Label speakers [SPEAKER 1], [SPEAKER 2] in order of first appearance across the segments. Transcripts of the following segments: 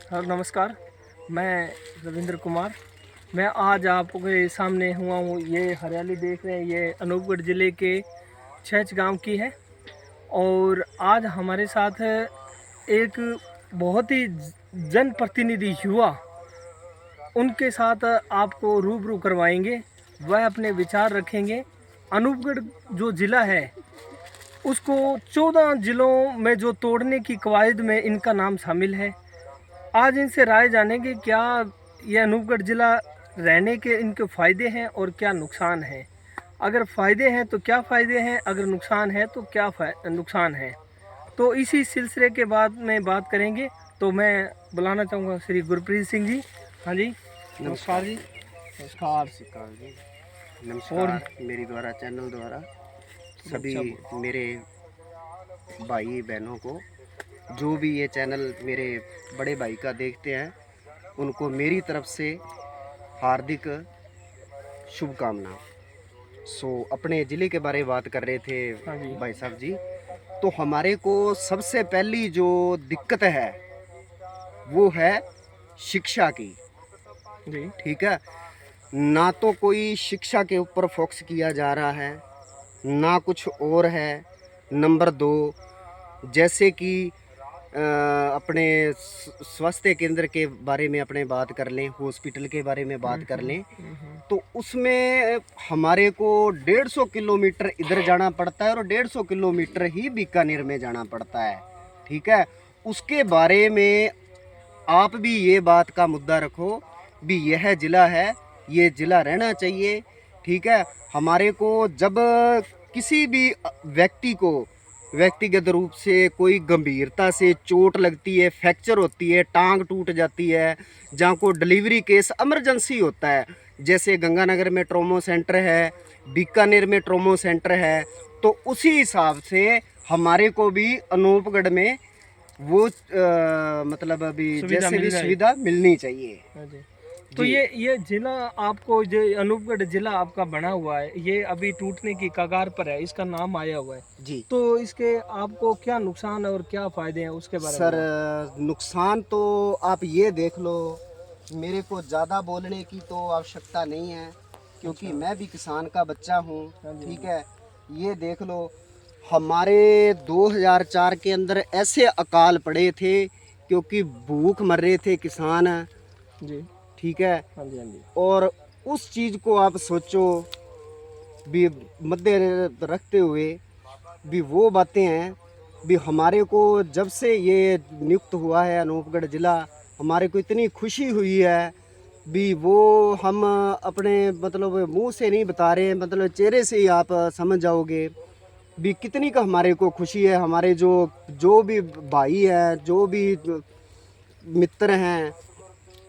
[SPEAKER 1] Hello नमस्कार। मैं रविंद्र कुमार। मैं आज आपके सामने हुआ हूँ। ये हरियाली देख रहे हैं, ये अनूपगढ़ ज़िले के छेच गांव की है। और आज हमारे साथ एक बहुत ही जनप्रतिनिधि युवा, उनके साथ आपको रूबरू करवाएंगे। वह अपने विचार रखेंगे। अनूपगढ़ जो ज़िला है उसको 14 ज़िलों में जो तोड़ने की कवायद में इनका नाम शामिल है। आज इनसे राय जानेंगे क्या ये अनूपगढ़ ज़िला रहने के इनके फ़ायदे हैं और क्या नुकसान है। अगर फ़ायदे हैं तो क्या फ़ायदे हैं, अगर नुकसान है तो क्या नुकसान है। तो इसी सिलसिले के बाद में बात करेंगे। तो मैं बुलाना चाहूँगा श्री गुरप्रीत सिंह जी। हाँ जी, नमस्कार जी। नमस्कार।
[SPEAKER 2] नमस्कार जी।
[SPEAKER 1] और
[SPEAKER 2] नमस्कार मेरी द्वारा चैनल द्वारा सभी
[SPEAKER 1] अच्छा,
[SPEAKER 2] मेरे भाई बहनों को, जो भी ये चैनल मेरे बड़े भाई का देखते हैं, उनको मेरी तरफ से हार्दिक शुभकामना। अपने ज़िले के बारे में बात कर रहे थे
[SPEAKER 1] हाँ जी,
[SPEAKER 2] भाई साहब जी। तो हमारे को सबसे पहली जो दिक्कत है वो है शिक्षा की।
[SPEAKER 1] जी,
[SPEAKER 2] ठीक है, ना तो कोई शिक्षा के ऊपर फोकस किया जा रहा है, ना कुछ और है। नंबर दो, जैसे कि अपने स्वास्थ्य केंद्र के बारे में अपने बात कर लें, हॉस्पिटल के बारे में बात कर लें, तो उसमें हमारे को 150 किलोमीटर इधर जाना पड़ता है और 150 किलोमीटर ही बीकानेर में जाना पड़ता है। ठीक है, उसके बारे में आप भी ये बात का मुद्दा रखो भी यह ज़िला है, ये ज़िला रहना चाहिए। ठीक है, हमारे को जब किसी भी व्यक्ति को व्यक्तिगत रूप से कोई गंभीरता से चोट लगती है, फ्रैक्चर होती है, टांग टूट जाती है, जहाँ को डिलीवरी केस इमरजेंसी होता है, जैसे गंगानगर में ट्रोमा सेंटर है, बीकानेर में ट्रोमा सेंटर है, तो उसी हिसाब से हमारे को भी अनूपगढ़ में वो मतलब अभी
[SPEAKER 1] सुविधा
[SPEAKER 2] जैसे
[SPEAKER 1] मिल
[SPEAKER 2] भी
[SPEAKER 1] जाए।
[SPEAKER 2] सुविधा मिलनी चाहिए।
[SPEAKER 1] हाँ जी। तो
[SPEAKER 2] जी।
[SPEAKER 1] ये जिला आपको, जो अनूपगढ़ जिला आपका बना हुआ है, ये अभी टूटने की कगार पर है, इसका नाम आया हुआ है।
[SPEAKER 2] जी
[SPEAKER 1] तो इसके आपको क्या नुकसान और क्या फायदे हैं उसके बारे में
[SPEAKER 2] सर,
[SPEAKER 1] बताओ।
[SPEAKER 2] नुकसान तो आप ये देख लो, मेरे को ज़्यादा बोलने की तो आवश्यकता नहीं है, क्योंकि
[SPEAKER 1] अच्छा।
[SPEAKER 2] मैं भी किसान का बच्चा हूँ।
[SPEAKER 1] हाँ जी, हाँ
[SPEAKER 2] ठीक
[SPEAKER 1] जी।
[SPEAKER 2] है, ये देख लो, हमारे 2004 के अंदर ऐसे अकाल पड़े थे, क्योंकि भूख मर रहे थे किसान।
[SPEAKER 1] जी।
[SPEAKER 2] ठीक है,
[SPEAKER 1] हाँ जी, हाँ जी।
[SPEAKER 2] और उस चीज़ को आप सोचो भी, मद्दे रखते हुए भी वो बातें हैं भी, हमारे को जब से ये नियुक्त हुआ है अनूपगढ़ ज़िला, हमारे को इतनी खुशी हुई है भी, वो हम अपने मतलब मुंह से नहीं बता रहे, मतलब चेहरे से ही आप समझ जाओगे भी कितनी का हमारे को खुशी है। हमारे जो जो भी भाई हैं, जो भी मित्र हैं,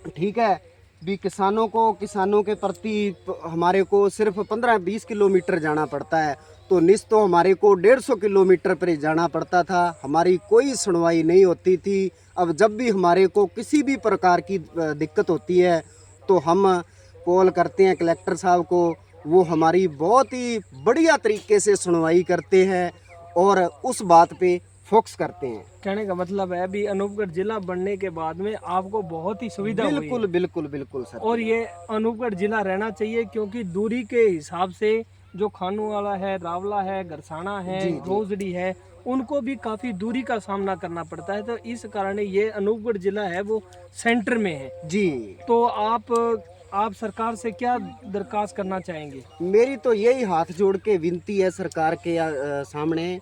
[SPEAKER 2] ठीक है, भी किसानों के प्रति हमारे को सिर्फ 15-20 किलोमीटर जाना पड़ता है, तो तो हमारे को 150 किलोमीटर पर जाना पड़ता था, हमारी कोई सुनवाई नहीं होती थी। अब जब भी हमारे को किसी भी प्रकार की दिक्कत होती है, तो हम कॉल करते हैं कलेक्टर साहब को, वो हमारी बहुत ही बढ़िया तरीके से सुनवाई करते हैं और उस बात पे फोकस करते हैं।
[SPEAKER 1] कहने का मतलब है, अभी अनूपगढ़ जिला बनने के बाद में आपको बहुत ही सुविधा हुई
[SPEAKER 2] बिल्कुल
[SPEAKER 1] है।
[SPEAKER 2] बिल्कुल बिल्कुल सर
[SPEAKER 1] और
[SPEAKER 2] जी।
[SPEAKER 1] ये अनूपगढ़ जिला रहना चाहिए, क्योंकि दूरी के हिसाब से जो खानू वाला है, रावला है, गरसाना है,
[SPEAKER 2] जी जी
[SPEAKER 1] रोजड़ी है, उनको भी काफ़ी दूरी का सामना करना पड़ता है। तो इस कारण ये अनूपगढ़ जिला है वो सेंटर में है।
[SPEAKER 2] जी।
[SPEAKER 1] तो आप सरकार से क्या दरखास्त करना चाहेंगे।
[SPEAKER 2] मेरी तो यही हाथ जोड़ के विनती है सरकार के सामने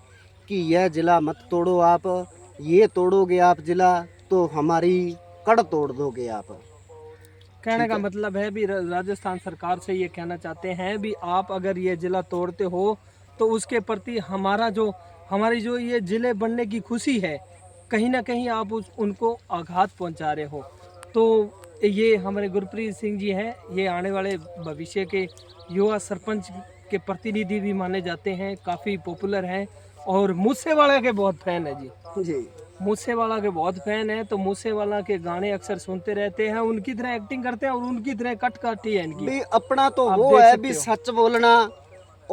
[SPEAKER 2] कि यह ज़िला मत तोड़ो आप, ये तोड़ोगे आप ज़िला तो हमारी कड़ तोड़ दोगे आप।
[SPEAKER 1] कहने
[SPEAKER 2] ठीक
[SPEAKER 1] का
[SPEAKER 2] है।
[SPEAKER 1] मतलब है भी, राजस्थान सरकार से ये कहना चाहते हैं भी, आप अगर ये जिला तोड़ते हो तो उसके प्रति हमारी जो ये जिले बनने की खुशी है, कहीं ना कहीं आप उनको आघात पहुंचा रहे हो। तो ये हमारे गुरप्रीत सिंह जी हैं, ये आने वाले भविष्य के युवा सरपंच के प्रतिनिधि भी माने जाते हैं, काफ़ी पॉपुलर हैं और मूसेवाला के बहुत फैन है जी।
[SPEAKER 2] जी।
[SPEAKER 1] मूसेवाला के बहुत फैन है, तो मूसेवाला के गाने अक्सर सुनते रहते हैं, उनकी तरह एक्टिंग करते हैं और उनकी तरह कट काटी है इनकी।
[SPEAKER 2] भी अपना तो
[SPEAKER 1] आप
[SPEAKER 2] वो
[SPEAKER 1] देख
[SPEAKER 2] है भी
[SPEAKER 1] सकते हो।
[SPEAKER 2] सच बोलना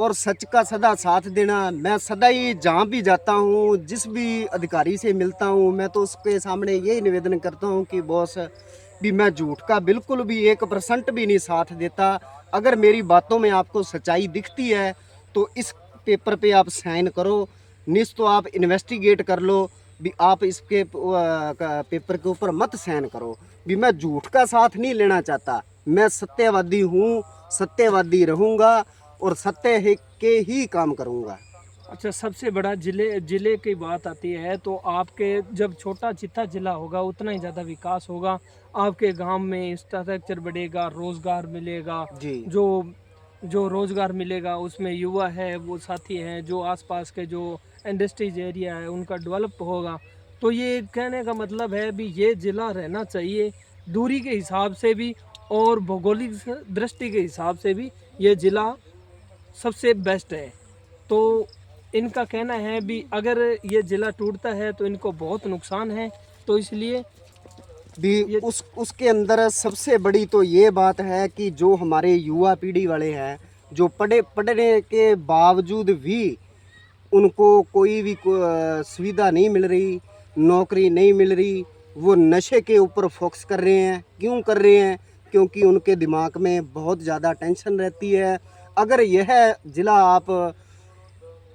[SPEAKER 2] और सच का सदा साथ देना। मैं सदा ही जहाँ भी जाता हूँ, जिस भी अधिकारी से मिलता हूँ, मैं तो उसके सामने यही निवेदन करता हूँ कि बॉस भी मैं झूठ का बिल्कुल भी 1% भी नहीं साथ देता। अगर मेरी बातों में आपको सच्चाई दिखती है तो इस पेपर पे आप साइन करो, निस तो आप इन्वेस्टिगेट कर लो भी, आप इसके पेपर के ऊपर मत साइन करो भी। मैं झूठ का साथ नहीं लेना चाहता, मैं सत्यवादी हूँ, सत्यवादी रहूँगा और सत्य के ही काम करूँगा।
[SPEAKER 1] अच्छा, सबसे बड़ा जिले की बात आती है तो आपके जब छोटा चित्ता जिला होगा उतना ही ज़्यादा विकास होगा, आपके गांव में इंफ्रास्ट्रक्चर बढ़ेगा, रोज़गार मिलेगा।
[SPEAKER 2] जी
[SPEAKER 1] जो जो रोज़गार मिलेगा उसमें युवा है, वो साथी हैं, जो आसपास के जो इंडस्ट्रीज एरिया है उनका डेवलप होगा। तो ये कहने का मतलब है भी ये ज़िला रहना चाहिए, दूरी के हिसाब से भी और भौगोलिक दृष्टि के हिसाब से भी ये ज़िला सबसे बेस्ट है। तो इनका कहना है भी अगर ये ज़िला टूटता है तो इनको बहुत नुकसान है, तो इसलिए
[SPEAKER 2] भी
[SPEAKER 1] ये
[SPEAKER 2] उसके अंदर सबसे बड़ी तो ये बात है कि जो हमारे युवा पीढ़ी वाले हैं, जो पढ़ने के बावजूद भी उनको कोई भी सुविधा नहीं मिल रही, नौकरी नहीं मिल रही, वो नशे के ऊपर फोकस कर रहे हैं। क्यों कर रहे हैं? क्योंकि उनके दिमाग में बहुत ज़्यादा टेंशन रहती है। अगर यह ज़िला आप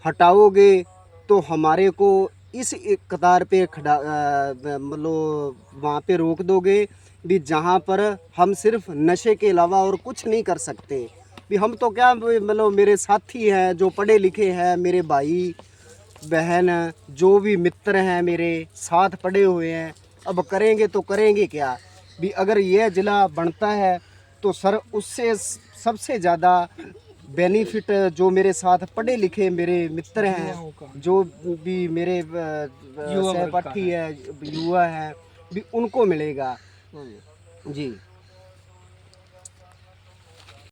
[SPEAKER 2] हटाओगे तो हमारे को इस एक कतार पे खड़ा मतलब वहाँ पे रोक दोगे भी, जहाँ पर हम सिर्फ नशे के अलावा और कुछ नहीं कर सकते। भी हम तो क्या मतलब मेरे साथी हैं जो पढ़े लिखे हैं, मेरे भाई बहन, जो भी मित्र हैं मेरे साथ पढ़े हुए हैं, अब करेंगे तो करेंगे क्या भी। अगर यह ज़िला बनता है तो सर उससे सबसे ज़्यादा बेनिफिट जो मेरे साथ पढ़े लिखे मेरे मित्र हैं,
[SPEAKER 1] युवाओं का,
[SPEAKER 2] जो भी मेरे
[SPEAKER 1] युवा वर्ग का
[SPEAKER 2] सहपाठी है, युवा हैं भी, उनको मिलेगा। जी